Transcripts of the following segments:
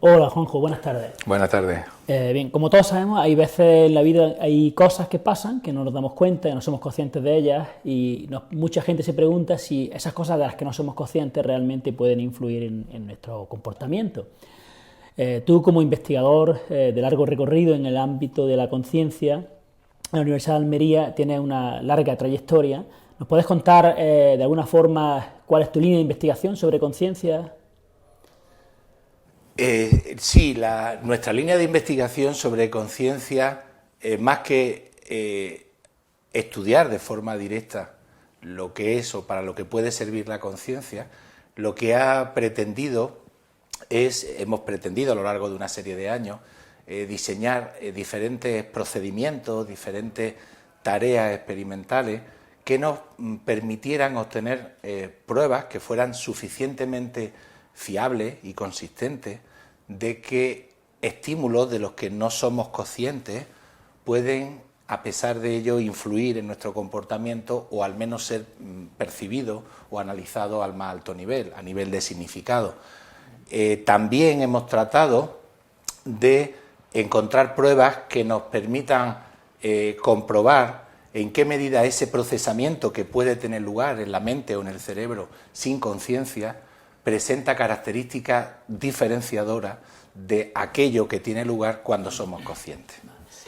Hola Juanjo, buenas tardes. Buenas tardes. Bien, como todos sabemos, hay veces en la vida hay cosas que pasan que no nos damos cuenta, que no somos conscientes de ellas y mucha gente se pregunta si esas cosas de las que no somos conscientes realmente pueden influir en nuestro comportamiento. Tú como investigador de largo recorrido en el ámbito de la conciencia, en la Universidad de Almería tienes una larga trayectoria. ¿Nos puedes contar de alguna forma cuál es tu línea de investigación sobre conciencia? Sí, nuestra línea de investigación sobre conciencia, más que estudiar de forma directa lo que es o para lo que puede servir la conciencia, lo que hemos pretendido a lo largo de una serie de años, diseñar diferentes procedimientos, diferentes tareas experimentales que nos permitieran obtener pruebas que fueran suficientemente fiables y consistentes de que estímulos de los que no somos conscientes pueden, a pesar de ello, influir en nuestro comportamiento o al menos ser percibidos o analizados al más alto nivel, a nivel de significado. También hemos tratado de encontrar pruebas que nos permitan comprobar en qué medida ese procesamiento que puede tener lugar en la mente o en el cerebro sin conciencia presenta características diferenciadoras de aquello que tiene lugar cuando somos conscientes.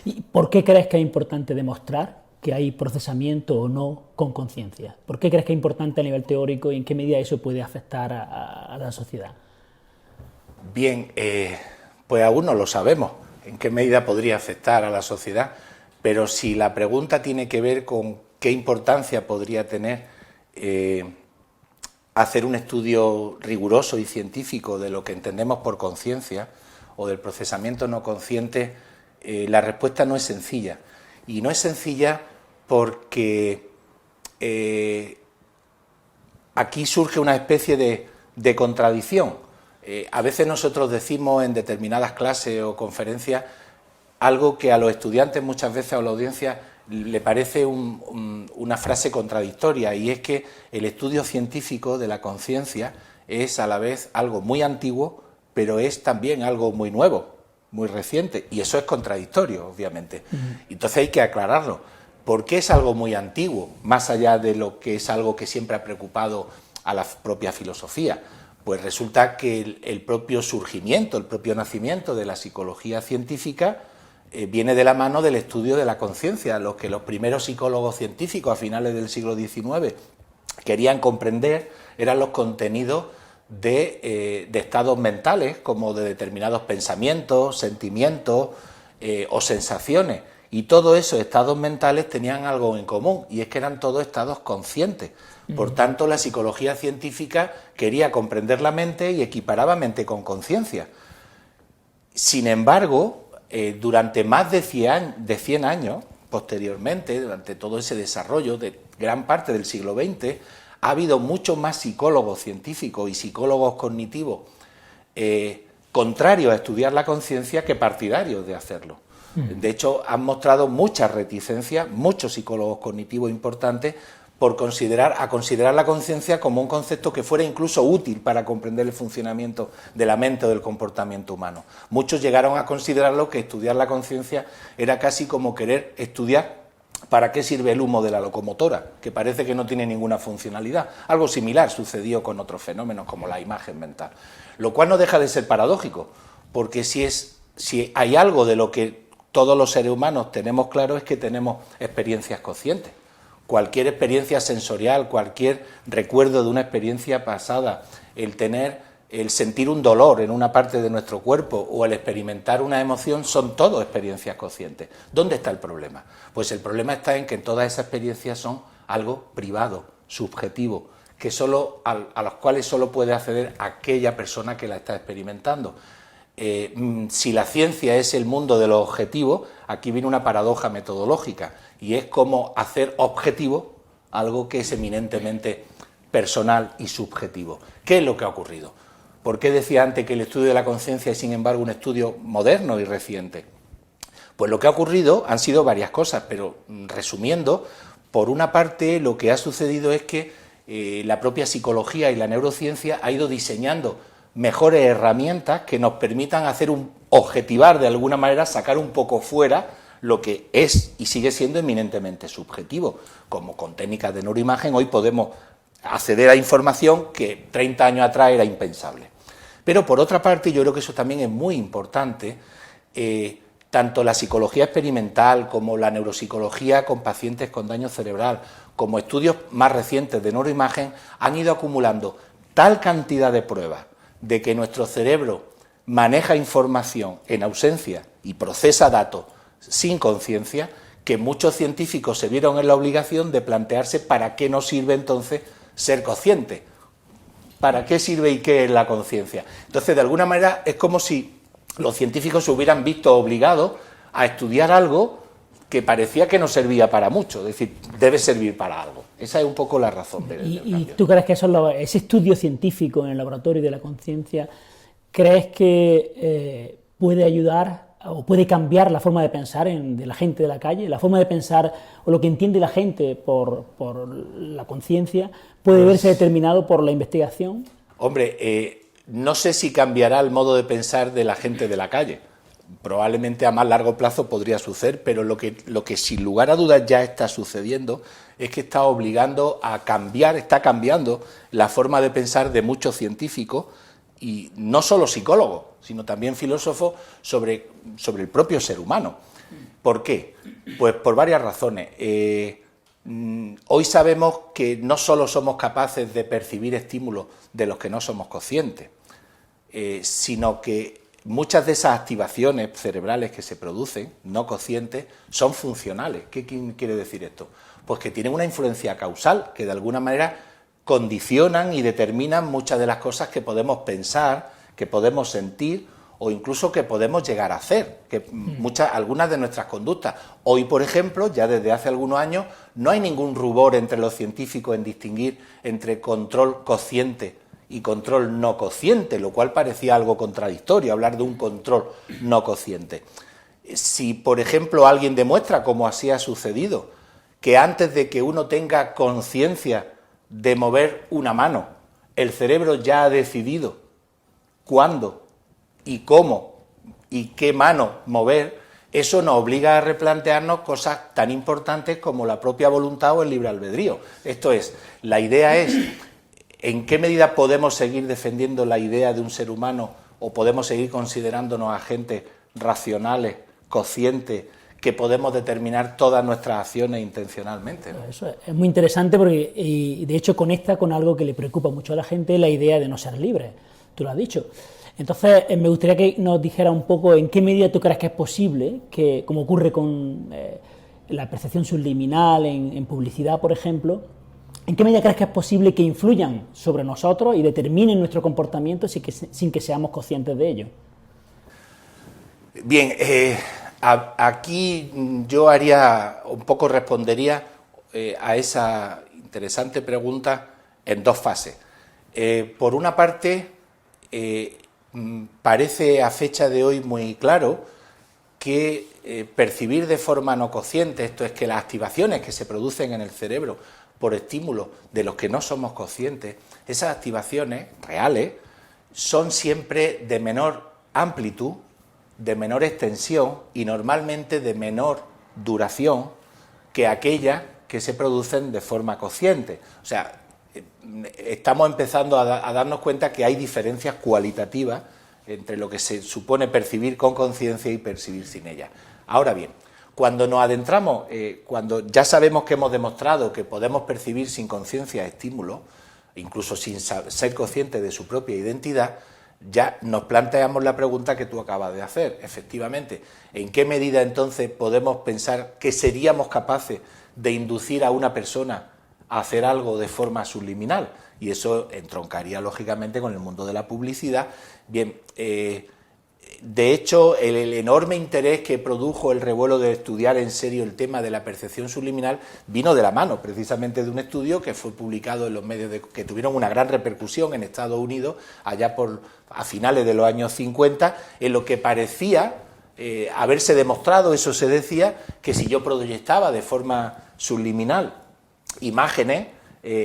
¿Y por qué crees que es importante demostrar que hay procesamiento o no con conciencia? ¿Por qué crees que es importante a nivel teórico y en qué medida eso puede afectar a la sociedad? Bien, pues aún no lo sabemos en qué medida podría afectar a la sociedad, pero si la pregunta tiene que ver con qué importancia podría tener hacer un estudio riguroso y científico de lo que entendemos por conciencia o del procesamiento no consciente, la respuesta no es sencilla. Y no es sencilla porque aquí surge una especie de contradicción. A veces nosotros decimos en determinadas clases o conferencias algo que a los estudiantes muchas veces o a la audiencia le parece una frase contradictoria, y es que el estudio científico de la conciencia es a la vez algo muy antiguo, pero es también algo muy nuevo, muy reciente, y eso es contradictorio, obviamente. Entonces hay que aclararlo. ¿Por qué es algo muy antiguo, más allá de lo que es algo que siempre ha preocupado a la propia filosofía? Pues resulta que el propio surgimiento, el propio nacimiento de la psicología científica viene de la mano del estudio de la conciencia. Lo que los primeros psicólogos científicos a finales del siglo XIX querían comprender eran los contenidos de estados mentales, como de determinados pensamientos, sentimientos o sensaciones. Y todos esos estados mentales tenían algo en común, y es que eran todos estados conscientes. Por tanto, la psicología científica quería comprender la mente y equiparaba mente con conciencia. Sin embargo, durante más de 100 años, posteriormente, durante todo ese desarrollo de gran parte del siglo XX, ha habido muchos más psicólogos científicos y psicólogos cognitivos contrarios a estudiar la conciencia que partidarios de hacerlo. De hecho, han mostrado mucha reticencia, muchos psicólogos cognitivos importantes, por considerar la conciencia como un concepto que fuera incluso útil para comprender el funcionamiento de la mente o del comportamiento humano. Muchos llegaron a considerarlo que estudiar la conciencia era casi como querer estudiar para qué sirve el humo de la locomotora, que parece que no tiene ninguna funcionalidad. Algo similar sucedió con otros fenómenos como la imagen mental, lo cual no deja de ser paradójico, porque si hay algo de lo que todos los seres humanos tenemos claro es que tenemos experiencias conscientes. Cualquier experiencia sensorial, cualquier recuerdo de una experiencia pasada, el sentir un dolor en una parte de nuestro cuerpo o el experimentar una emoción son todo experiencias conscientes. ¿Dónde está el problema? Pues el problema está en que todas esas experiencias son algo privado, subjetivo, que a los cuales solo puede acceder aquella persona que la está experimentando. Si la ciencia es el mundo de lo objetivo, aquí viene una paradoja metodológica, y es cómo hacer objetivo algo que es eminentemente personal y subjetivo. ¿Qué es lo que ha ocurrido? ¿Por qué decía antes que el estudio de la conciencia es, sin embargo, un estudio moderno y reciente? Pues lo que ha ocurrido han sido varias cosas, pero resumiendo, por una parte lo que ha sucedido es que la propia psicología y la neurociencia ha ido diseñando mejores herramientas que nos permitan objetivar de alguna manera, sacar un poco fuera lo que es y sigue siendo eminentemente subjetivo. Como con técnicas de neuroimagen hoy podemos acceder a información que 30 años atrás era impensable. Pero por otra parte, yo creo que eso también es muy importante, tanto la psicología experimental como la neuropsicología con pacientes con daño cerebral, como estudios más recientes de neuroimagen, han ido acumulando tal cantidad de pruebas de que nuestro cerebro maneja información en ausencia y procesa datos sin conciencia, que muchos científicos se vieron en la obligación de plantearse para qué nos sirve entonces ser consciente, para qué sirve y qué es la conciencia. Entonces, de alguna manera, es como si los científicos se hubieran visto obligados a estudiar algo que parecía que no servía para mucho, es decir, debe servir para algo. Esa es un poco la razón del cambio. ¿Y tú crees que ese estudio científico en el laboratorio de la conciencia, crees que puede ayudar o puede cambiar la forma de pensar de la gente de la calle? La forma de pensar o lo que entiende la gente por la conciencia puede verse determinado por la investigación. Hombre, no sé si cambiará el modo de pensar de la gente de la calle. Probablemente a más largo plazo podría suceder, pero lo que sin lugar a dudas ya está sucediendo es que está obligando a cambiar, está cambiando la forma de pensar de muchos científicos, y no solo psicólogos, sino también filósofos sobre el propio ser humano. ¿Por qué? Pues por varias razones. Hoy sabemos que no solo somos capaces de percibir estímulos de los que no somos conscientes, sino que muchas de esas activaciones cerebrales que se producen, no conscientes, son funcionales. ¿Qué quiere decir esto? Pues que tienen una influencia causal, que de alguna manera condicionan y determinan muchas de las cosas que podemos pensar, que podemos sentir o incluso que podemos llegar a hacer, algunas de nuestras conductas. Hoy, por ejemplo, ya desde hace algunos años, no hay ningún rubor entre los científicos en distinguir entre control consciente y control no consciente, lo cual parecía algo contradictorio, hablar de un control no consciente. Si, por ejemplo, alguien demuestra, como así ha sucedido, que antes de que uno tenga conciencia de mover una mano, el cerebro ya ha decidido cuándo y cómo y qué mano mover, eso nos obliga a replantearnos cosas tan importantes como la propia voluntad o el libre albedrío. Esto es, la idea es en qué medida podemos seguir defendiendo la idea de un ser humano o podemos seguir considerándonos agentes racionales, conscientes, que podemos determinar todas nuestras acciones intencionalmente, ¿no? Eso es muy interesante porque, y de hecho, conecta con algo que le preocupa mucho a la gente, la idea de no ser libre. Tú lo has dicho. Entonces, me gustaría que nos dijera un poco en qué medida tú crees que es posible, que, como ocurre con la percepción subliminal en publicidad, por ejemplo, ¿en qué medida crees que es posible que influyan sobre nosotros y determinen nuestro comportamiento sin que seamos conscientes de ello? Bien, aquí yo respondería a esa interesante pregunta en dos fases. Por una parte, parece a fecha de hoy muy claro que percibir de forma no consciente, esto es que las activaciones que se producen en el cerebro por estímulos de los que no somos conscientes, esas activaciones reales son siempre de menor amplitud, de menor extensión y normalmente de menor duración que aquellas que se producen de forma consciente. O sea, estamos empezando a darnos cuenta que hay diferencias cualitativas entre lo que se supone percibir con conciencia y percibir sin ella. Ahora bien, cuando nos adentramos, cuando ya sabemos que hemos demostrado que podemos percibir sin conciencia estímulos, incluso sin ser conscientes de su propia identidad, ya nos planteamos la pregunta que tú acabas de hacer. Efectivamente, ¿en qué medida entonces podemos pensar que seríamos capaces de inducir a una persona a hacer algo de forma subliminal? Y eso entroncaría lógicamente con el mundo de la publicidad. Bien, de hecho, el enorme interés que produjo el revuelo de estudiar en serio el tema de la percepción subliminal vino de la mano precisamente de un estudio que fue publicado en los medios que tuvieron una gran repercusión en Estados Unidos allá a finales de los años 50, en lo que parecía haberse demostrado, eso se decía, que si yo proyectaba de forma subliminal imágenes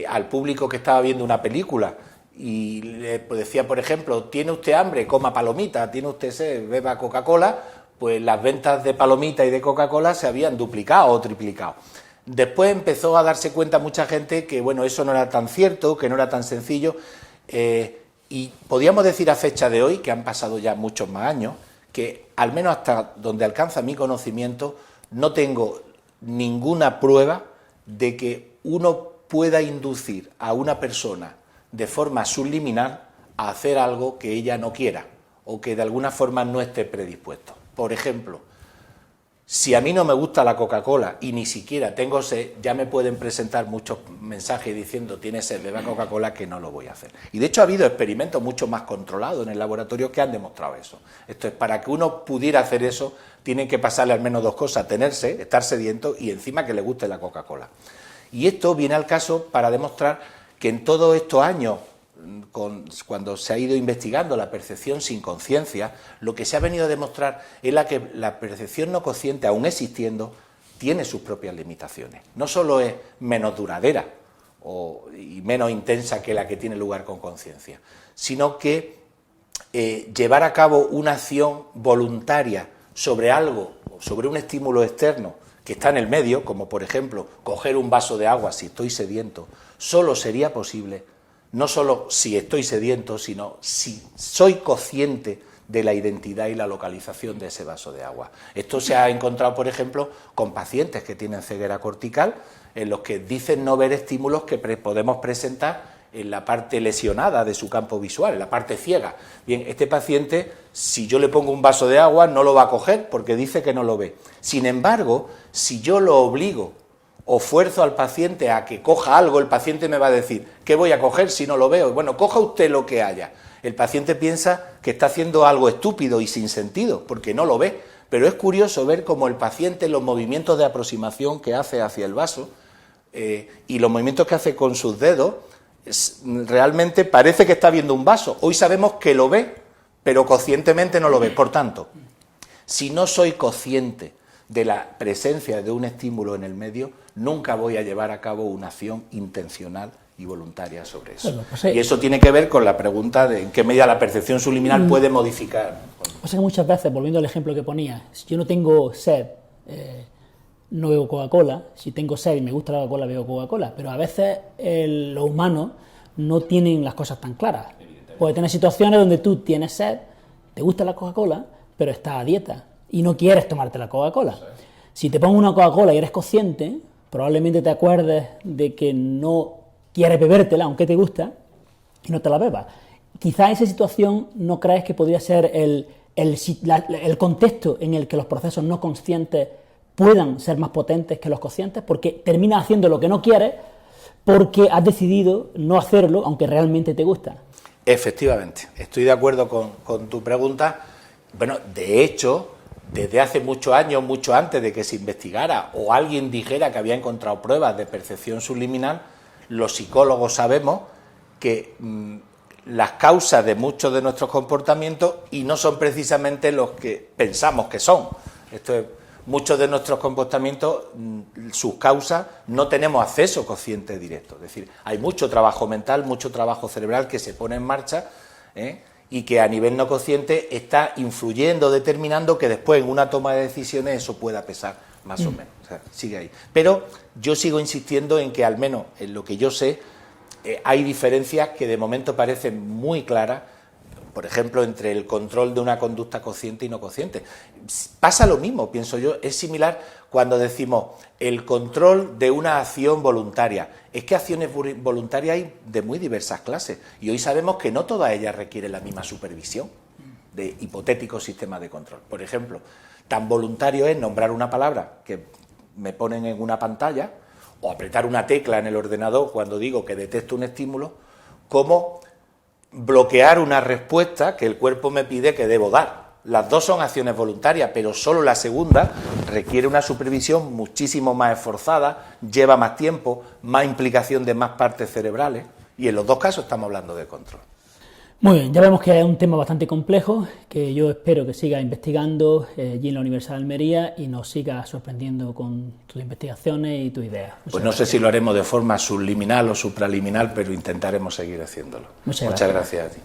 al público que estaba viendo una película y le decía, por ejemplo, ¿tiene usted hambre? Coma palomita, ¿tiene usted sed? Beba Coca-Cola, pues las ventas de palomita y de Coca-Cola se habían duplicado o triplicado. Después empezó a darse cuenta mucha gente que, bueno, eso no era tan cierto, que no era tan sencillo, y podríamos decir a fecha de hoy, que han pasado ya muchos más años, que al menos hasta donde alcanza mi conocimiento, no tengo ninguna prueba de que uno pueda inducir a una persona de forma subliminal a hacer algo que ella no quiera o que de alguna forma no esté predispuesto. Por ejemplo, si a mí no me gusta la Coca-Cola y ni siquiera tengo sed, ya me pueden presentar muchos mensajes diciendo tienes sed, beba Coca-Cola, que no lo voy a hacer. Y de hecho ha habido experimentos mucho más controlados en el laboratorio que han demostrado eso. Esto es, para que uno pudiera hacer eso, tienen que pasarle al menos dos cosas: tener sed, estar sediento y encima que le guste la Coca-Cola. Y esto viene al caso para demostrar que en todos estos años, cuando se ha ido investigando la percepción sin conciencia, lo que se ha venido a demostrar es que la percepción no consciente, aún existiendo, tiene sus propias limitaciones. No solo es menos duradera y menos intensa que la que tiene lugar con conciencia, sino que llevar a cabo una acción voluntaria sobre algo, sobre un estímulo externo que está en el medio, como por ejemplo coger un vaso de agua si estoy sediento, solo sería posible no solo si estoy sediento, sino si soy consciente de la identidad y la localización de ese vaso de agua. Esto se ha encontrado, por ejemplo, con pacientes que tienen ceguera cortical, en los que dicen no ver estímulos que podemos presentar en la parte lesionada de su campo visual, en la parte ciega. Bien, este paciente, si yo le pongo un vaso de agua, no lo va a coger porque dice que no lo ve. Sin embargo, si yo lo obligo o fuerzo al paciente a que coja algo, el paciente me va a decir, ¿qué voy a coger si no lo veo? Bueno, coja usted lo que haya. El paciente piensa que está haciendo algo estúpido y sin sentido, porque no lo ve, pero es curioso ver cómo el paciente, los movimientos de aproximación que hace hacia el vaso y los movimientos que hace con sus dedos, realmente parece que está viendo un vaso. Hoy sabemos que lo ve, pero conscientemente no lo ve. Por tanto, si no soy consciente de la presencia de un estímulo en el medio, nunca voy a llevar a cabo una acción intencional y voluntaria sobre eso. Bueno, pues y eso tiene que ver con la pregunta de en qué medida la percepción subliminal puede modificar. O sea que muchas veces, volviendo al ejemplo que ponía, si yo no tengo sed, no bebo Coca-Cola; si tengo sed y me gusta la Coca-Cola, bebo Coca-Cola. Pero a veces los humanos no tienen las cosas tan claras. Puede tener situaciones donde tú tienes sed, te gusta la Coca-Cola, pero estás a dieta y no quieres tomarte la Coca-Cola. Si te pongo una Coca-Cola y eres consciente, probablemente te acuerdes de que no quieres bebértela, aunque te gusta, y no te la bebas. Quizá esa situación no crees que podría ser el contexto en el que los procesos no conscientes puedan ser más potentes que los conscientes, porque terminas haciendo lo que no quieres porque has decidido no hacerlo, aunque realmente te gusta. Efectivamente, estoy de acuerdo con tu pregunta. Bueno, de hecho, desde hace muchos años, mucho antes de que se investigara o alguien dijera que había encontrado pruebas de percepción subliminal, los psicólogos sabemos que las causas de muchos de nuestros comportamientos y no son precisamente los que pensamos que son. Esto es, muchos de nuestros comportamientos, sus causas, no tenemos acceso consciente directo. Es decir, hay mucho trabajo mental, mucho trabajo cerebral que se pone en marcha, y que a nivel no consciente está influyendo, determinando que después en una toma de decisiones eso pueda pesar más o menos. O sea, sigue ahí. Pero yo sigo insistiendo en que, al menos en lo que yo sé, hay diferencias que de momento parecen muy claras, por ejemplo, entre el control de una conducta consciente y no consciente. Pasa lo mismo, pienso yo, es similar cuando decimos el control de una acción voluntaria. Es que acciones voluntarias hay de muy diversas clases y hoy sabemos que no todas ellas requieren la misma supervisión de hipotéticos sistemas de control. Por ejemplo, tan voluntario es nombrar una palabra que me ponen en una pantalla o apretar una tecla en el ordenador cuando digo que detecto un estímulo, como bloquear una respuesta que el cuerpo me pide que debo dar. Las dos son acciones voluntarias, pero solo la segunda requiere una supervisión muchísimo más esforzada, lleva más tiempo, más implicación de más partes cerebrales, y en los dos casos estamos hablando de control. Muy bien, ya vemos que es un tema bastante complejo, que yo espero que sigas investigando allí en la Universidad de Almería y nos sigas sorprendiendo con tus investigaciones y tus ideas. Pues no sé si lo haremos de forma subliminal o supraliminal, pero intentaremos seguir haciéndolo. Muchas gracias a ti.